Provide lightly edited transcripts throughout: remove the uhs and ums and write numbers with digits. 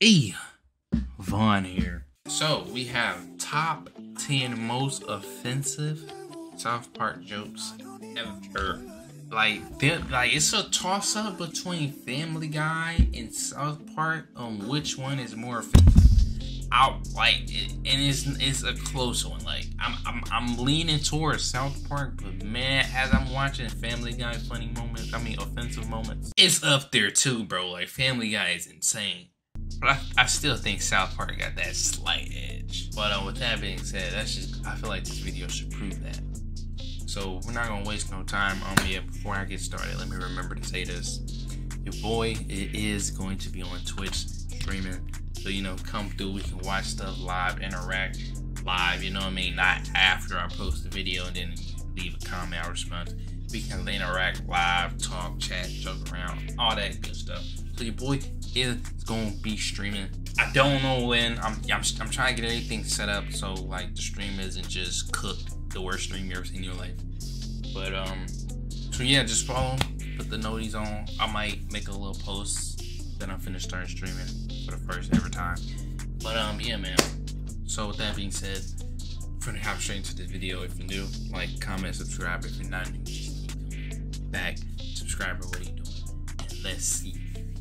Hey, Vaughn here. So we have top 10 most offensive South Park jokes ever. Like it's a toss up between Family Guy and South Park on which one is more offensive. I like it, and it's a close one. Like I'm leaning towards South Park, but man, as I'm watching Family Guy funny moments, offensive moments, it's up there too, bro. Like Family Guy is insane. But I still think South Park got that slight edge. But with that being said, I feel like this video should prove that. So we're not gonna waste no time on me. Before I get started, let me remember to say this. Your boy is going to be on Twitch streaming. So, come through, we can watch stuff live, interact live, not after I post the video and then leave a comment or response. We can interact live, talk, chat, joke around, all that good stuff. So your boy is gonna be streaming. I don't know when. I'm trying to get everything set up so like the stream isn't just cooked, the worst stream you ever seen in your life. But so yeah, just follow, put the noties on. I might make a little post then I'm finna start streaming for the first ever time. But yeah, man. So with that being said, we're gonna hop straight into the video. If you're new, like, comment, subscribe. If you're not new, just keep coming back. Subscriber, what are you doing? And let's see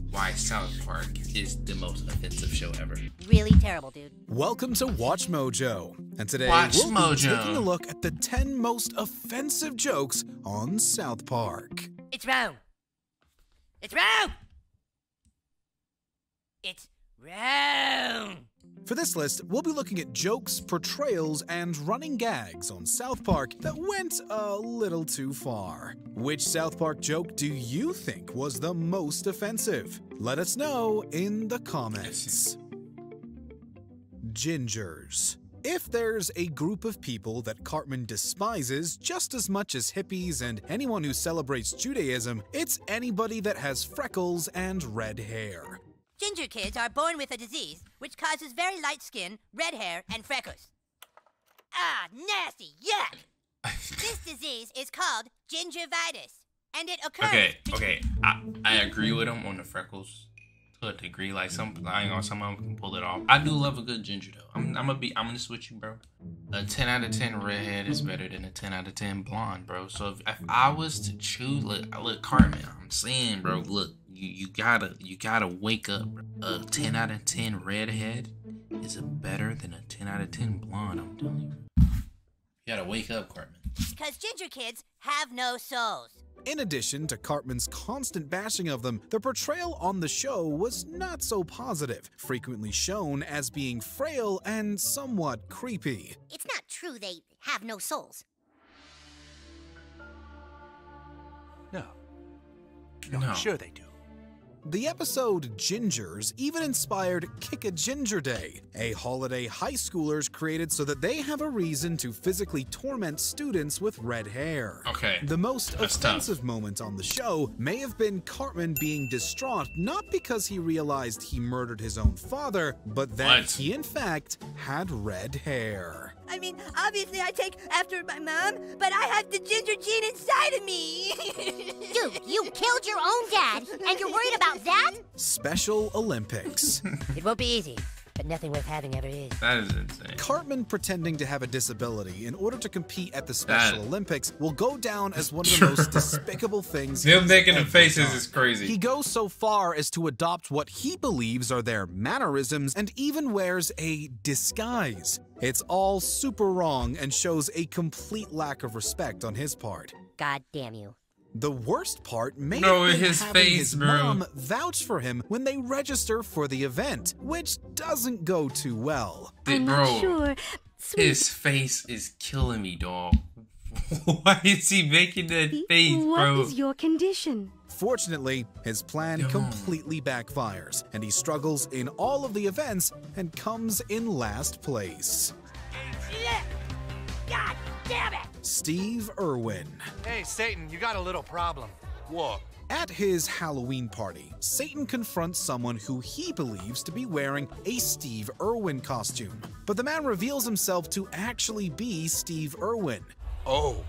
why South Park is the most offensive show ever. Really terrible, dude. Welcome to Watch Mojo. And today we'll be taking a look at the 10 most offensive jokes on South Park. It's wrong. It's wrong. It's wrong. For this list, we'll be looking at jokes, portrayals, and running gags on South Park that went a little too far. Which South Park joke do you think was the most offensive? Let us know in the comments. Gingers. If there's a group of people that Cartman despises just as much as hippies and anyone who celebrates Judaism, it's anybody that has freckles and red hair. Ginger kids are born with a disease which causes very light skin, red hair, and freckles. Ah, nasty, yuck! This disease is called gingivitis, and it occurs... Okay, I agree with him on the freckles to a degree. Like, some of them can pull it off. I do love a good ginger, though. I'm gonna switch you, bro. A 10 out of 10 redhead is better than a 10 out of 10 blonde, bro. So if I was to choose, look, Cartman, I'm saying, bro, look. You gotta wake up. A 10 out of 10 redhead is better than a 10 out of 10 blonde, I'm telling you. You gotta wake up, Cartman. Because ginger kids have no souls. In addition to Cartman's constant bashing of them, the portrayal on the show was not so positive, frequently shown as being frail and somewhat creepy. It's not true they have no souls. No, I'm sure they do. The episode Gingers even inspired Kick a Ginger Day, a holiday high schoolers created so that they have a reason to physically torment students with red hair. Okay. The most offensive moment on the show may have been Cartman being distraught not because he realized he murdered his own father, but that he in fact had red hair. I mean, obviously I take after my mom, but I have the ginger gene inside of me. Dude, you killed your own dad, and you're worried about that? Special Olympics. It won't be easy, but nothing worth having ever is. That is insane. Cartman pretending to have a disability in order to compete at the Special Olympics will go down as one of the most despicable things. Him making the faces is crazy. He goes so far as to adopt what he believes are their mannerisms and even wears a disguise. It's all super wrong and shows a complete lack of respect on his part. God damn you. The worst part may have been his having face, his bro. mom vouch for him when they register for the event, which doesn't go too well. I'm not sure. His face is killing me, dog. Why is he making that face, bro? What is your condition? Fortunately, his plan completely backfires, and he struggles in all of the events and comes in last place. God damn it! Steve Irwin. Hey, Satan, you got a little problem. What? At his Halloween party, Satan confronts someone who he believes to be wearing a Steve Irwin costume. But the man reveals himself to actually be Steve Irwin. Oh,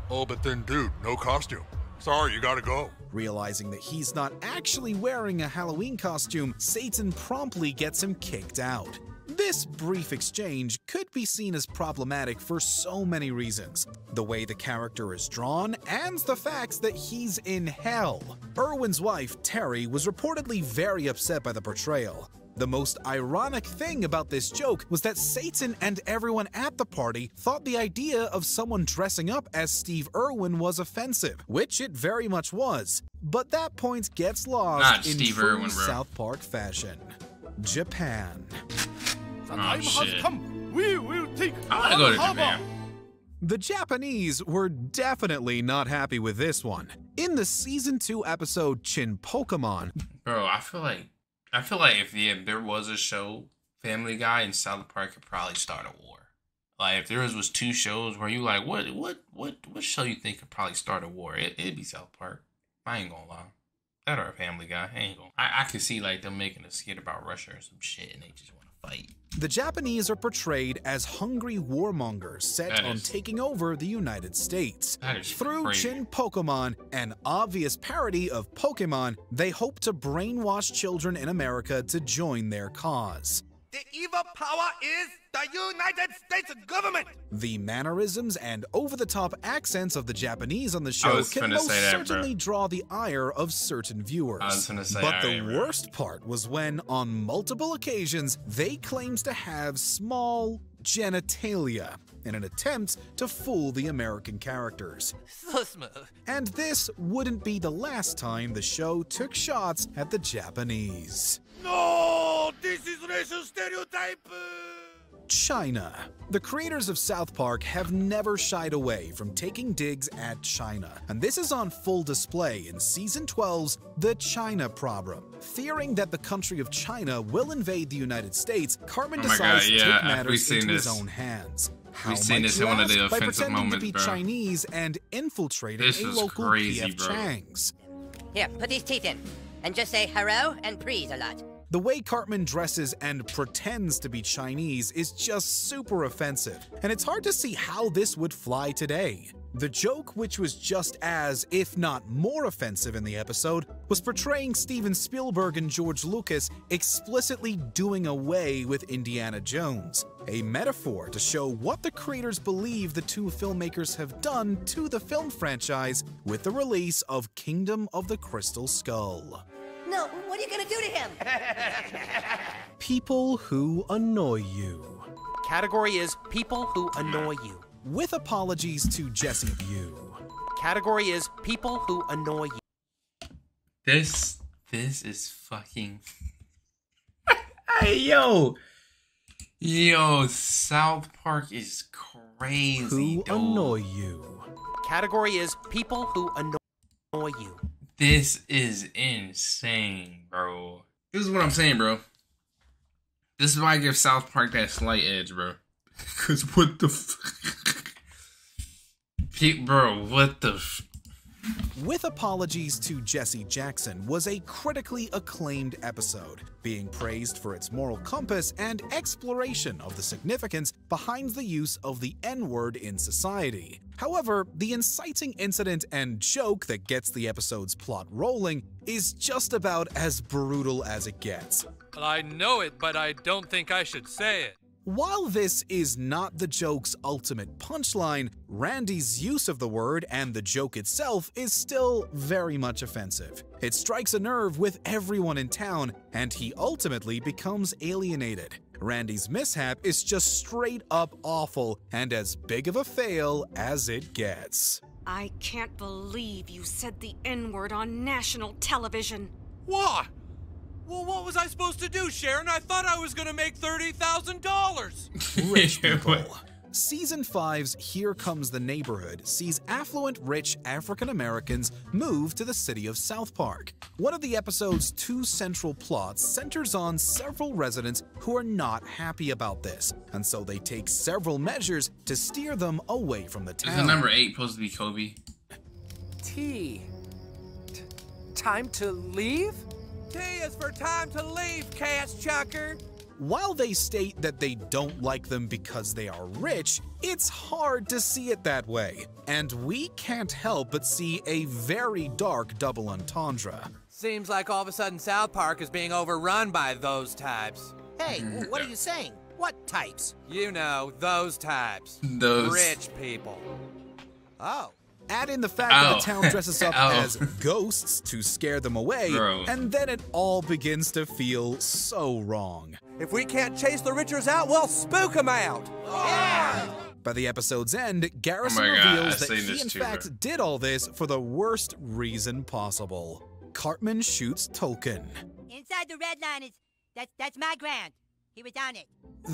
but then dude, no costume. Sorry, you gotta go. Realizing that he's not actually wearing a Halloween costume, Satan promptly gets him kicked out. This brief exchange could be seen as problematic for so many reasons. The way the character is drawn, and the fact that he's in hell. Irwin's wife, Terry, was reportedly very upset by the portrayal. The most ironic thing about this joke was that Satan and everyone at the party thought the idea of someone dressing up as Steve Irwin was offensive, which it very much was. But that point gets lost in true South Park fashion. Japan. The time has come. We will take I want to go to Japan. The Japanese were definitely not happy with this one. In the season 2 episode Chin Pokemon, bro, I feel like if there was a show, Family Guy and South Park could probably start a war. Like if there was 2 shows where you like, what show you think could probably start a war? It'd be South Park. I ain't gonna lie. That or Family Guy. I could see like them making a skit about Russia or some shit and they just want to fight. The Japanese are portrayed as hungry warmongers set on taking over the United States. Through crazy. Chin Pokemon, an obvious parody of Pokemon, they hope to brainwash children in America to join their cause. The evil power is the United States government! The mannerisms and over-the-top accents of the Japanese on the show can most certainly draw the ire of certain viewers. But the worst part was when, on multiple occasions, they claimed to have small genitalia in an attempt to fool the American characters. And this wouldn't be the last time the show took shots at the Japanese. No! This is racial stereotype! China. The creators of South Park have never shied away from taking digs at China, and this is on full display in Season 12's The China Problem. Fearing that the country of China will invade the United States, Cartman decides to take matters into his own hands. How might you ask? By pretending to be Chinese and infiltrating a local P.F. Chang's. Here, put these teeth in, and just say hello and please a lot. The way Cartman dresses and pretends to be Chinese is just super offensive, and it's hard to see how this would fly today. The joke, which was just as, if not more offensive in the episode, was portraying Steven Spielberg and George Lucas explicitly doing away with Indiana Jones, a metaphor to show what the creators believe the 2 filmmakers have done to the film franchise with the release of Kingdom of the Crystal Skull. No, what are you gonna do to him? People who annoy you. Category is people who annoy you. With apologies to Jesse View. Category is people who annoy you. This is fucking... Hey, yo! Yo, South Park is crazy, Who annoy you. Category is people who annoy you. This is insane, bro. This is what I'm saying, bro. This is why I give South Park that slight edge, bro. Cause what the bro, what the With apologies to Jesse Jackson was a critically acclaimed episode, being praised for its moral compass and exploration of the significance behind the use of the N-word in society. However, the inciting incident and joke that gets the episode's plot rolling is just about as brutal as it gets. I know it, but I don't think I should say it. While this is not the joke's ultimate punchline, Randy's use of the word and the joke itself is still very much offensive. It strikes a nerve with everyone in town, and he ultimately becomes alienated. Randy's mishap is just straight up awful and as big of a fail as it gets. I can't believe you said the N-word on national television. What? Well, what was I supposed to do, Sharon? I thought I was gonna make $30,000. Rich people. Season 5's Here Comes the Neighborhood sees affluent, rich African Americans move to the city of South Park. One of the episode's 2 central plots centers on several residents who are not happy about this, and so they take several measures to steer them away from the town. Is the number 8 supposed to be Kobe? Time to leave? T is for time to leave, Cash Chucker. While they state that they don't like them because they are rich, it's hard to see it that way, and we can't help but see a very dark double entendre. Seems like all of a sudden South Park is being overrun by those types. Hey, what are you saying? What types? You know, those types. Those. Rich people. Oh. Add in the fact that the town dresses up as ghosts to scare them away, and then it all begins to feel so wrong. If we can't chase the Richards out, we'll spook them out. Yeah. By the episode's end, Garrison reveals that he in fact did all this for the worst reason possible. Cartman shoots Tolkien. Inside the red line is... That's my ground. He was on it.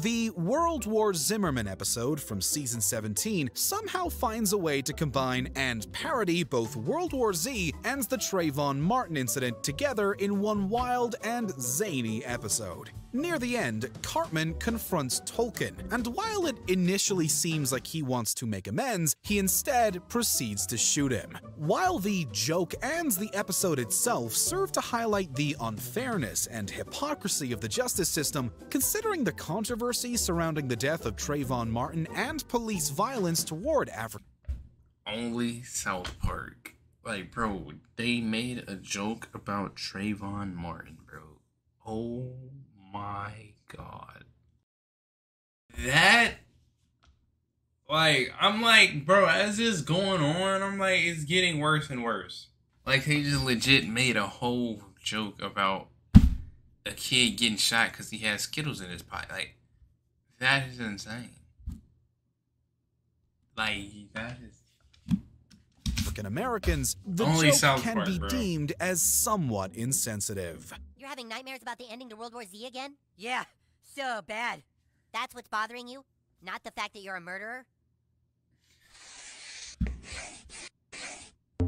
The World War Zimmerman episode from season 17 somehow finds a way to combine and parody both World War Z and the Trayvon Martin incident together in one wild and zany episode. Near the end, Cartman confronts Tolkien, and while it initially seems like he wants to make amends, he instead proceeds to shoot him. While the joke and the episode itself serve to highlight the unfairness and hypocrisy of the justice system, considering the controversy surrounding the death of Trayvon Martin and police violence toward Africa. Only South Park. Like, bro, they made a joke about Trayvon Martin, bro. Oh my god. That, like, I'm like, bro, as this going on, I'm like, it's getting worse and worse. Like, they just legit made a whole joke about a kid getting shot because he has Skittles in his pot. Like, that is insane. Like, that is... African Americans, the Only joke South can Park, be bro. deemed as somewhat insensitive. You're having nightmares about the ending to World War Z again? Yeah, so bad. That's what's bothering you? Not the fact that you're a murderer?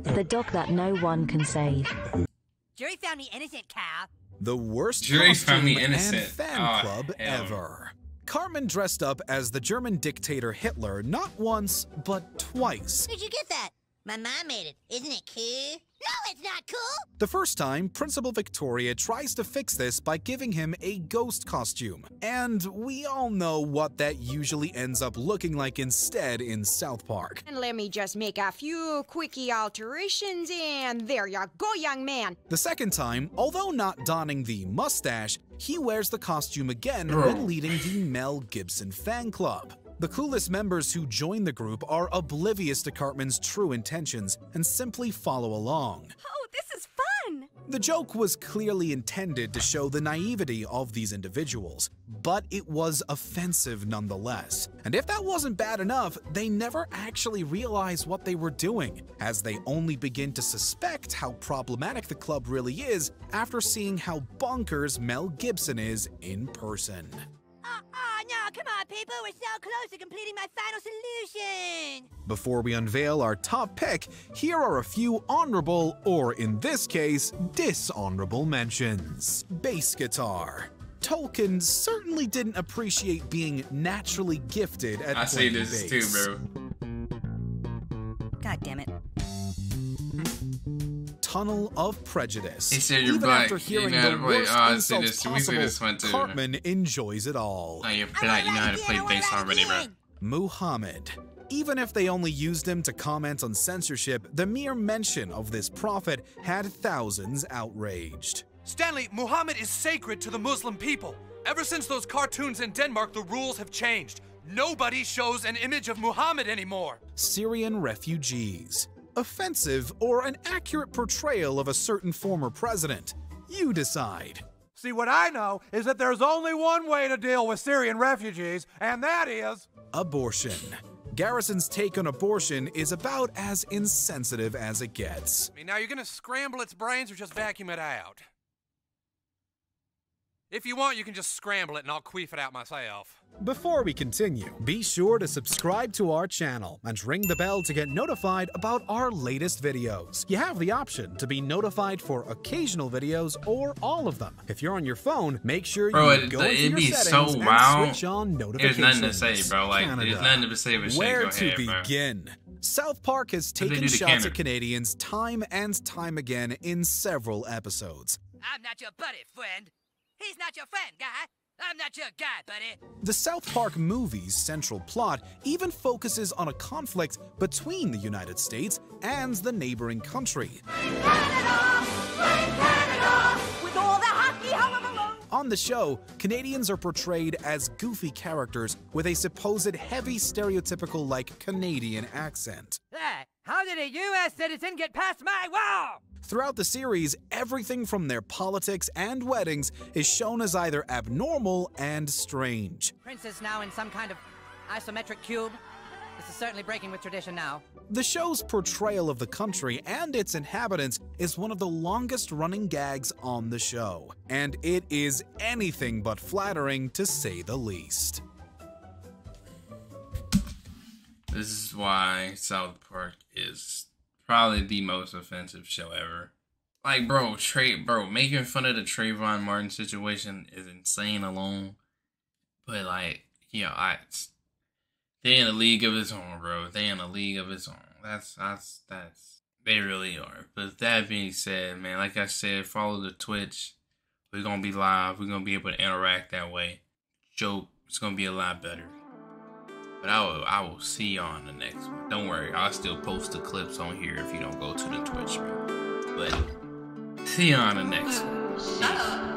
The dog that no one can save. Jury found me innocent, cow. The worst Jury found me costume innocent. and fan Oh, club hell. ever. Cartman dressed up as the German dictator Hitler not once, but twice. Where'd you get that? My mom made it. Isn't it cool? No, it's not cool! The first time, Principal Victoria tries to fix this by giving him a ghost costume. And we all know what that usually ends up looking like instead in South Park. And let me just make a few quickie alterations, and there you go, young man. The second time, although not donning the mustache, he wears the costume again when leading the Mel Gibson fan club. The clueless members who join the group are oblivious to Cartman's true intentions and simply follow along. Oh, this is fun! The joke was clearly intended to show the naivety of these individuals, but it was offensive nonetheless. And if that wasn't bad enough, they never actually realized what they were doing, as they only begin to suspect how problematic the club really is after seeing how bonkers Mel Gibson is in person. No, come on, people. We're so close to completing my final solution. Before we unveil our top pick, here are a few honorable, or in this case, dishonorable mentions. Bass guitar. Tolkien certainly didn't appreciate being naturally gifted at playing bass. I say this too, bro. God damn it. Tunnel of Prejudice. He said you're Even black. after hearing You know how the to play. worst Oh, I see insults this. We see this one possible, too. Cartman enjoys it all. Oh, you're black. You know how to play bass already, bro. Muhammad. Even if they only used him to comment on censorship, the mere mention of this prophet had thousands outraged. Stanley, Muhammad is sacred to the Muslim people. Ever since those cartoons in Denmark, the rules have changed. Nobody shows an image of Muhammad anymore. Syrian refugees. Offensive or an accurate portrayal of a certain former president? You decide. See, what I know is that there's only one way to deal with Syrian refugees, and that is... Abortion. Garrison's take on abortion is about as insensitive as it gets. Now, you're gonna scramble its brains or just vacuum it out? If you want, you can just scramble it and I'll queef it out myself. Before we continue, be sure to subscribe to our channel and ring the bell to get notified about our latest videos. You have the option to be notified for occasional videos or all of them. If you're on your phone, make sure you go into your settings and switch on notifications. There's nothing to say, bro. Like, there's nothing to say but shit. Where Go to ahead, begin? South Park has taken shots at Canadians time and time again in several episodes. I'm not your buddy, friend. He's not your friend, guy. I'm not your guy, buddy. The South Park movie's central plot even focuses on a conflict between the United States and the neighboring country. On the show, Canadians are portrayed as goofy characters with a supposed heavy stereotypical like Canadian accent. Hey, how did a U.S. citizen get past my wall? Throughout the series, everything from their politics and weddings is shown as either abnormal and strange. Prince is now in some kind of isometric cube. This is certainly breaking with tradition now. The show's portrayal of the country and its inhabitants is one of the longest running gags on the show, and it is anything but flattering to say the least. This is why South Park is probably the most offensive show ever. Like, bro, making fun of the Trayvon Martin situation is insane alone. But like, they in a league of its own, bro. They in a league of its own. That's they really are. But that being said, man, like I said, follow the Twitch. We're gonna be live. We're gonna be able to interact that way. Joke, it's gonna be a lot better. But I will see y'all on the next one. Don't worry, I'll still post the clips on here if you don't go to the Twitch, bro. But see y'all on the next one. Peace.